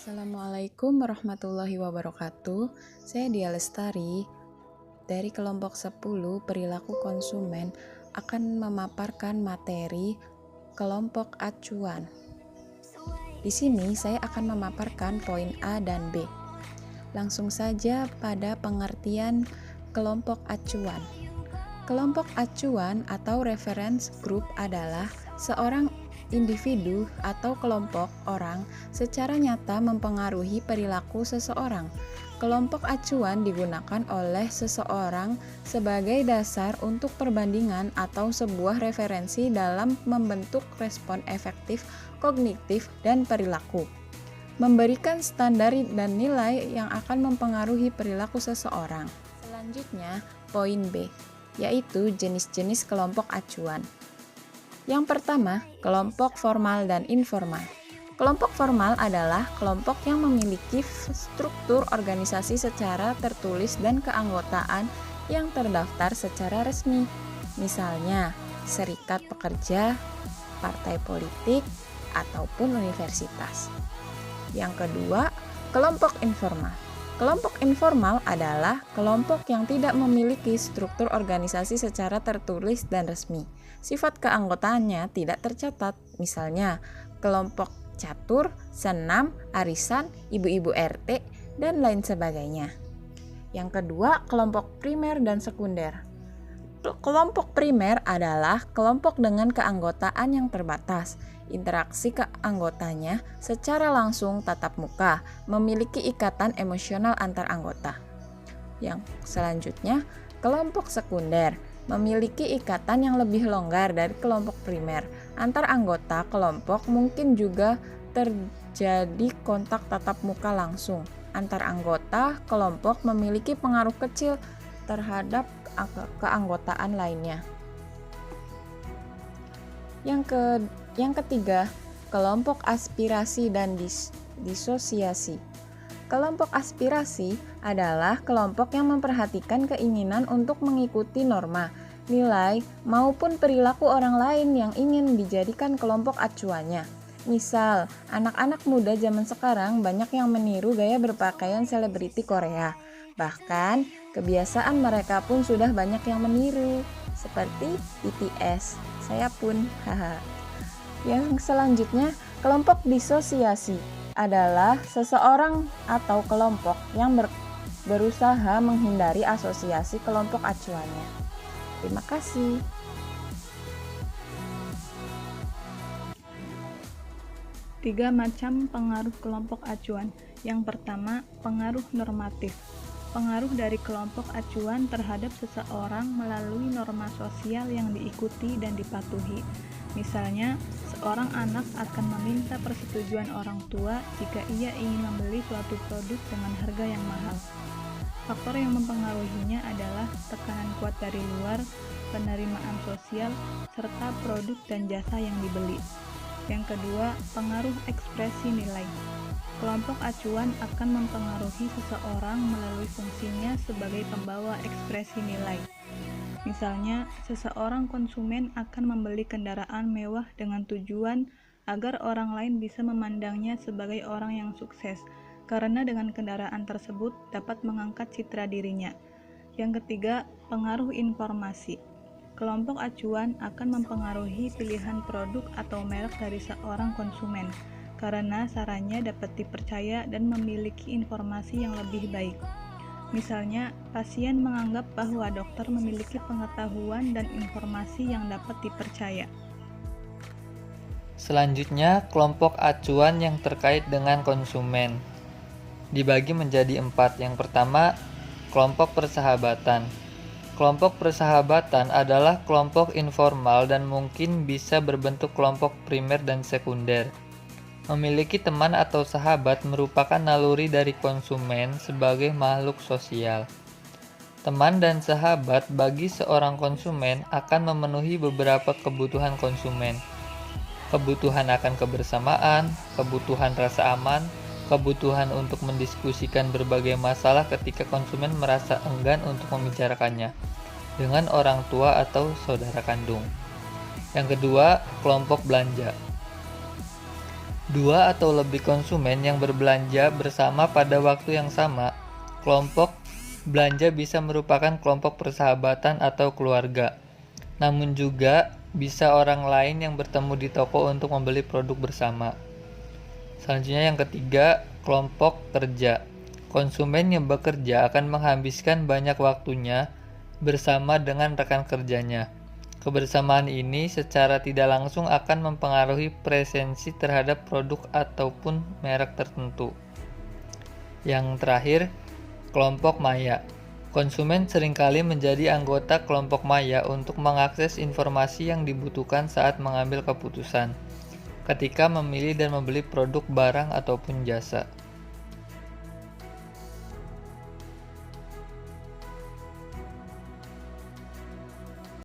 Assalamualaikum warahmatullahi wabarakatuh. Saya Dia Lestari dari kelompok 10 perilaku konsumen akan memaparkan materi kelompok acuan. Di sini saya akan memaparkan poin A dan B. Langsung saja pada pengertian kelompok acuan. Kelompok acuan atau reference group adalah seorang individu atau kelompok orang secara nyata mempengaruhi perilaku seseorang. Kelompok acuan digunakan oleh seseorang sebagai dasar untuk perbandingan atau sebuah referensi dalam membentuk respon efektif, kognitif, dan perilaku. Memberikan standar dan nilai yang akan mempengaruhi perilaku seseorang. Selanjutnya, poin B, yaitu jenis-jenis kelompok acuan. Yang pertama, kelompok formal dan informal. Kelompok formal adalah kelompok yang memiliki struktur organisasi secara tertulis dan keanggotaan yang terdaftar secara resmi. Misalnya, serikat pekerja, partai politik, ataupun universitas. Yang kedua, kelompok informal. Kelompok informal adalah kelompok yang tidak memiliki struktur organisasi secara tertulis dan resmi. Sifat keanggotaannya tidak tercatat, misalnya kelompok catur, senam, arisan, ibu-ibu RT, dan lain sebagainya. Yang kedua, kelompok primer dan sekunder. Kelompok primer adalah kelompok dengan keanggotaan yang terbatas. Interaksi keanggotanya secara langsung tatap muka, memiliki ikatan emosional antar anggota. Yang selanjutnya, kelompok sekunder memiliki ikatan yang lebih longgar dari kelompok primer. Antar anggota kelompok mungkin juga terjadi kontak tatap muka langsung. Antar anggota kelompok memiliki pengaruh kecil terhadap keanggotaan lainnya. Yang ketiga, kelompok aspirasi dan disosiasi. Kelompok aspirasi adalah kelompok yang memperhatikan keinginan untuk mengikuti norma, nilai, maupun perilaku orang lain yang ingin dijadikan kelompok acuannya. Misal, anak-anak muda zaman sekarang banyak yang meniru gaya berpakaian selebriti Korea. Bahkan, kebiasaan mereka pun sudah banyak yang meniru, seperti BTS. Saya pun, haha. Yang selanjutnya, kelompok disosiasi adalah seseorang atau kelompok yang berusaha menghindari asosiasi kelompok acuannya. Terima kasih. Tiga macam pengaruh kelompok acuan. Yang pertama, pengaruh normatif. Pengaruh dari kelompok acuan terhadap seseorang melalui norma sosial yang diikuti dan dipatuhi. Misalnya, seorang anak akan meminta persetujuan orang tua jika ia ingin membeli suatu produk dengan harga yang mahal. Faktor yang mempengaruhinya adalah tekanan kuat dari luar, penerimaan sosial, serta produk dan jasa yang dibeli. Yang kedua, pengaruh ekspresi nilai. Kelompok acuan akan mempengaruhi seseorang melalui fungsinya sebagai pembawa ekspresi nilai. Misalnya, seseorang konsumen akan membeli kendaraan mewah dengan tujuan agar orang lain bisa memandangnya sebagai orang yang sukses, karena dengan kendaraan tersebut dapat mengangkat citra dirinya. Yang ketiga, pengaruh informasi. Kelompok acuan akan mempengaruhi pilihan produk atau merek dari seorang konsumen, karena sarannya dapat dipercaya dan memiliki informasi yang lebih baik. Misalnya, pasien menganggap bahwa dokter memiliki pengetahuan dan informasi yang dapat dipercaya. Selanjutnya, kelompok acuan yang terkait dengan konsumen dibagi menjadi 4. Yang pertama, kelompok persahabatan. Kelompok persahabatan adalah kelompok informal dan mungkin bisa berbentuk kelompok primer dan sekunder. Memiliki teman atau sahabat merupakan naluri dari konsumen sebagai makhluk sosial. Teman dan sahabat bagi seorang konsumen akan memenuhi beberapa kebutuhan konsumen. Kebutuhan akan kebersamaan, kebutuhan rasa aman, kebutuhan untuk mendiskusikan berbagai masalah ketika konsumen merasa enggan untuk membicarakannya dengan orang tua atau saudara kandung. Yang kedua, kelompok belanja. Dua atau lebih konsumen yang berbelanja bersama pada waktu yang sama, kelompok belanja bisa merupakan kelompok persahabatan atau keluarga. Namun juga bisa orang lain yang bertemu di toko untuk membeli produk bersama. Selanjutnya yang ketiga, kelompok kerja. Konsumen yang bekerja akan menghabiskan banyak waktunya bersama dengan rekan kerjanya. Kebersamaan ini secara tidak langsung akan mempengaruhi presensi terhadap produk ataupun merek tertentu. Yang terakhir, kelompok maya. Konsumen seringkali menjadi anggota kelompok maya untuk mengakses informasi yang dibutuhkan saat mengambil keputusan, ketika memilih dan membeli produk, barang, ataupun jasa.